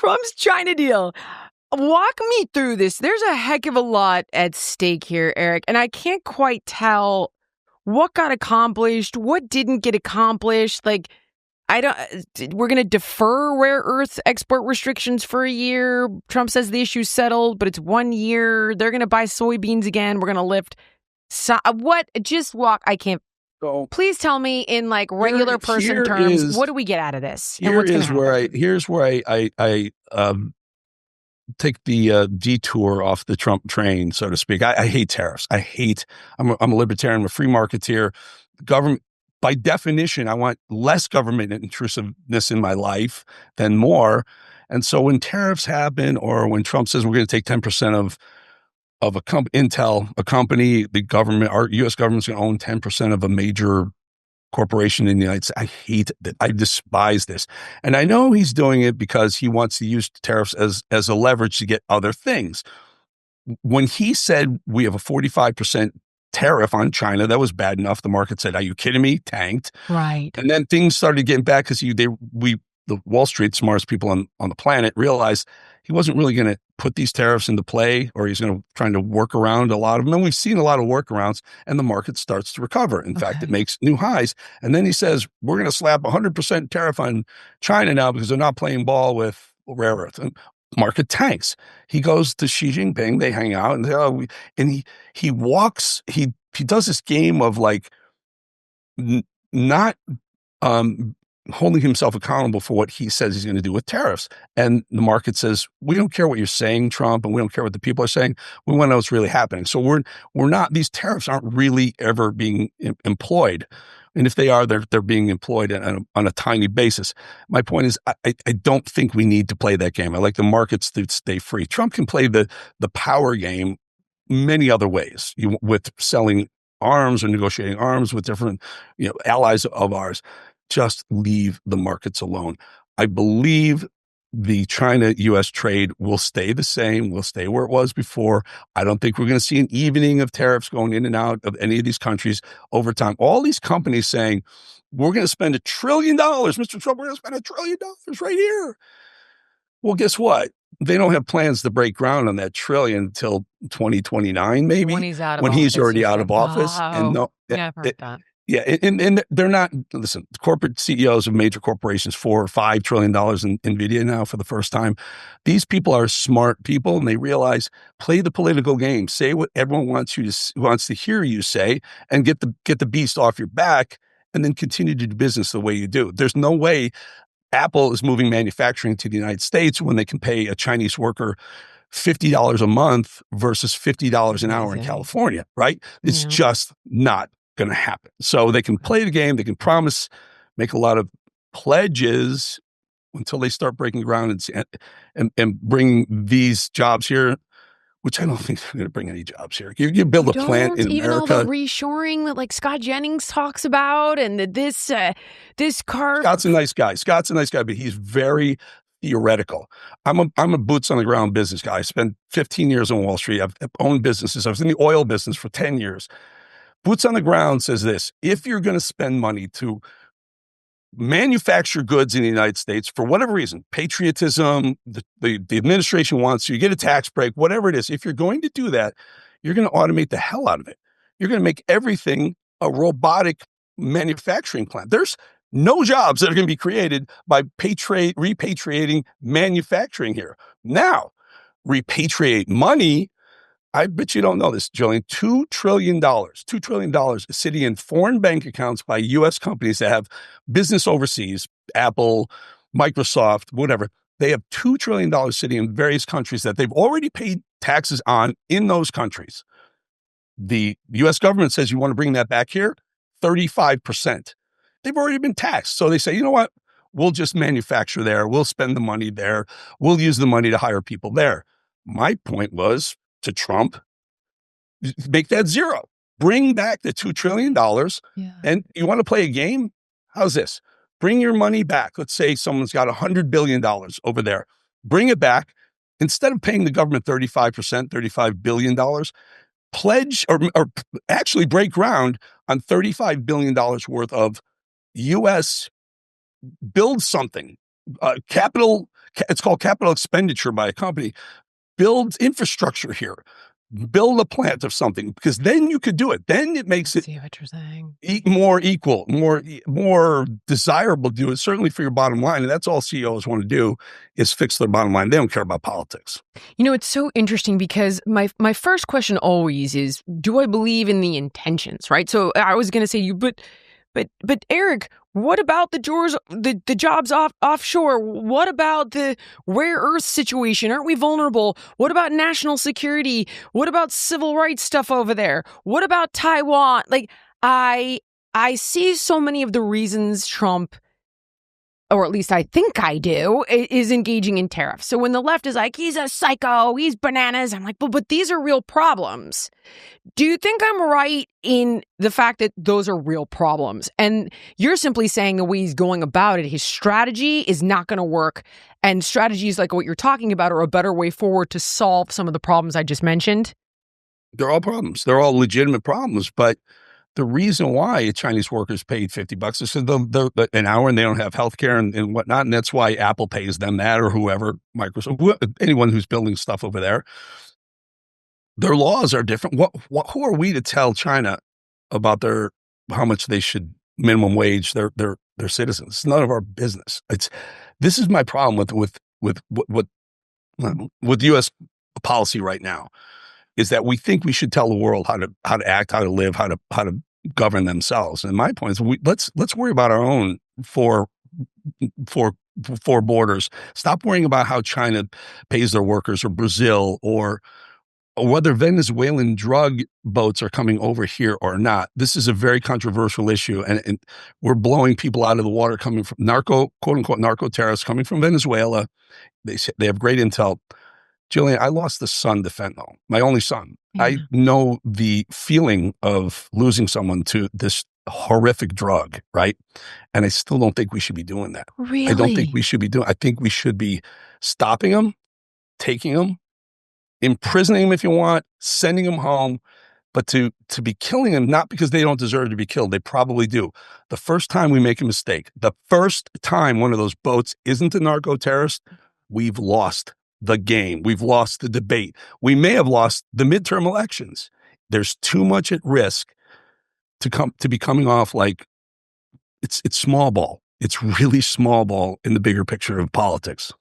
Trump's China deal. Walk me through this. There's a heck of a lot at stake here, Eric, and I can't quite tell what got accomplished, what didn't get accomplished. Like, we're going to defer rare earth export restrictions for a year. Trump says the issue's settled, but it's 1 year. They're going to buy soybeans again. We're going to lift. So, what? Just walk. I can't. So please tell me in like regular person terms, what do we get out of this? Here's where I take the detour off the Trump train, so to speak. I hate tariffs. I'm a libertarian, I'm a free marketeer. Government, by definition, I want less government intrusiveness in my life than more. And so when tariffs happen, or when Trump says we're going to take 10% of Intel, a company, the government, our U.S. government's going to own 10% of a major corporation in the United States. I hate that. I despise this. And I know he's doing it because he wants to use tariffs as a leverage to get other things. When he said we have a 45% tariff on China, that was bad enough. The market said, are you kidding me? Tanked. Right. And then things started getting back because the Wall Street, smartest people on the planet, realized he wasn't really going to put these tariffs into play, or he's going to trying to work around a lot of them. And we've seen a lot of workarounds, and the market starts to recover. In fact, it makes new highs. And then he says, we're going to slap 100% tariff on China now because they're not playing ball with rare earth. And market tanks. He goes to Xi Jinping, they hang out, and he walks, he does this game of like not holding himself accountable for what he says he's going to do with tariffs. And the market says, we don't care what you're saying, Trump, and we don't care what the people are saying. We want to know what's really happening. So we're not, these tariffs aren't really ever being employed. And if they are, they're being employed on a tiny basis. My point is, I don't think we need to play that game. I like the markets to stay free. Trump can play the power game many other ways, with selling arms or negotiating arms with different allies of ours. Just leave the markets alone. I believe the China-U.S. trade will stay the same, will stay where it was before. I don't think we're going to see an evening of tariffs going in and out of any of these countries over time. All these companies saying, we're going to spend $1 trillion, Mr. Trump, we're going to spend $1 trillion right here. Well, guess what? They don't have plans to break ground on that trillion until 2029, maybe. When he's already out of office. And no, yeah, I've heard that. Yeah, and they're not, listen, corporate CEOs of major corporations, $4 or $5 trillion in NVIDIA now for the first time. These people are smart people, and they realize, play the political game, say what everyone wants to hear you say, and get the beast off your back, and then continue to do business the way you do. There's no way Apple is moving manufacturing to the United States when they can pay a Chinese worker $50 a month versus $50 an hour in California, right? It's just not going to happen. So they can play the game, they can promise, make a lot of pledges until they start breaking ground and bring these jobs here, which I don't think they're going to bring any jobs here. You build a plant in even America. All the reshoring that like Scott Jennings talks about, and this car. Scott's a nice guy, but he's very theoretical. I'm a boots on the ground business guy. I spent 15 years on Wall Street. I've owned businesses. I was in the oil business for 10 years. Boots on the ground says this: if you're going to spend money to manufacture goods in the United States for whatever reason, patriotism, the administration wants you get a tax break, whatever it is, if you're going to do that, you're going to automate the hell out of it. You're going to make everything a robotic manufacturing plant. There's no jobs that are going to be created by repatriating manufacturing here. Now, repatriate money. I bet you don't know this, Jillian. $2 trillion is sitting in foreign bank accounts by U.S. companies that have business overseas, Apple, Microsoft, whatever. They have $2 trillion sitting in various countries that they've already paid taxes on in those countries. The U.S. government says, you want to bring that back here? 35%. They've already been taxed. So they say, you know what? We'll just manufacture there. We'll spend the money there. We'll use the money to hire people there. My point was, to Trump, make that zero. Bring back the $2 trillion. And you want to play a game? How's this? Bring your money back. Let's say someone's got $100 billion over there. Bring it back. Instead of paying the government 35%, $35 billion, pledge or actually break ground on $35 billion worth of U.S. build something, capital it's called capital expenditure by a company. Build infrastructure here, build a plant of something, because then you could do it. Then it makes it See what you're saying. more equal, more desirable to do it, certainly for your bottom line. And that's all CEOs want to do, is fix their bottom line. They don't care about politics. You know, it's so interesting because my first question always is, do I believe in the intentions, right? So I was going to say but Eric, what about the jobs offshore? What about the rare earth situation? Aren't we vulnerable? What about national security? What about civil rights stuff over there? What about Taiwan? Like, I see so many of the reasons Trump, or at least I think I do, is engaging in tariffs. So when the left is like, he's a psycho, he's bananas, I'm like, but these are real problems. Do you think I'm right in the fact that those are real problems? And you're simply saying the way he's going about it, his strategy is not going to work. And strategies like what you're talking about are a better way forward to solve some of the problems I just mentioned? They're all problems. They're all legitimate problems. But the reason why Chinese workers paid $50 is they're an hour and they don't have health care and whatnot. And that's why Apple pays them that, or whoever, Microsoft, anyone who's building stuff over there. Their laws are different. Who are we to tell China about how much they should minimum wage their citizens? It's none of our business. This is my problem with U.S. policy right now, is that we think we should tell the world how to act, how to live, how to govern themselves. And my point is, let's worry about our own four borders. Stop worrying about how China pays their workers, or Brazil, or whether Venezuelan drug boats are coming over here or not. This is a very controversial issue, and we're blowing people out of the water coming from quote unquote narco terrorists coming from Venezuela. They have great intel. Jillian, I lost a son to fentanyl, my only son. Yeah. I know the feeling of losing someone to this horrific drug, right? And I still don't think we should be doing that. Really? I don't think we should be doing. I think we should be stopping them, taking them, imprisoning them if you want, sending them home, but to be killing them, not because they don't deserve to be killed. They probably do. The first time we make a mistake, the first time one of those boats isn't a narco terrorist, we've lost the game. We've lost the debate. We may have lost the midterm elections. There's too much at risk to be coming off like it's small ball. It's really small ball in the bigger picture of politics.